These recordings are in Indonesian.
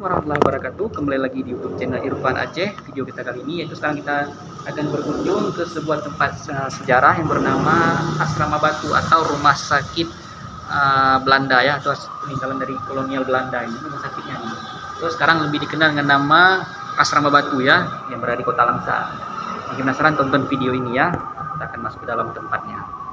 warahmatullahi wabarakatuh. Kembali lagi di YouTube channel Irfan Aceh. Video kita kali ini yaitu sekarang kita akan berkunjung ke sebuah tempat sejarah yang bernama Asrama Batu atau rumah sakit Belanda ya, atau peninggalan dari kolonial Belanda. Ini rumah sakitnya nih. Terus sekarang lebih dikenal dengan nama Asrama Batu ya, yang berada di Kota Langsa. Jika penasaran, tonton video ini ya. Kita akan masuk ke dalam tempatnya.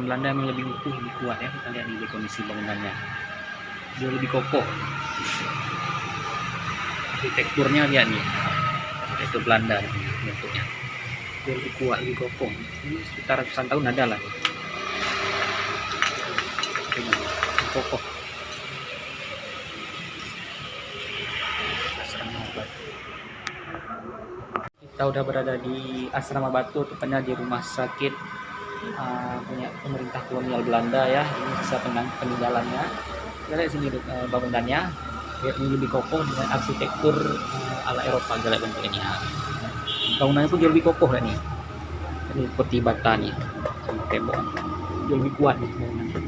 Belanda memang lebih utuh, lebih kuat ya. Kita lihat di kondisi bangunannya, dia lebih kokoh. Arsitekturnya lihat nih, arsitektur Belanda bentuknya, dia lebih kuat, lebih kokoh. Ini sekitar ratusan tahun ada lah, lebih kokoh. Asrama Batu. Kita udah berada di Asrama Batu, tepatnya di rumah sakit punya pemerintah kolonial Belanda ya. Ini sisa peninggalannya. Kita lihat sini bangunannya, ini lebih kokoh dengan arsitektur ala Eropa. Kita lihat bentuk ini ya. Bangunannya pun jauh lebih kokoh lah nih. Ini seperti bata nih, tembok jauh lebih kuat nih bangunannya.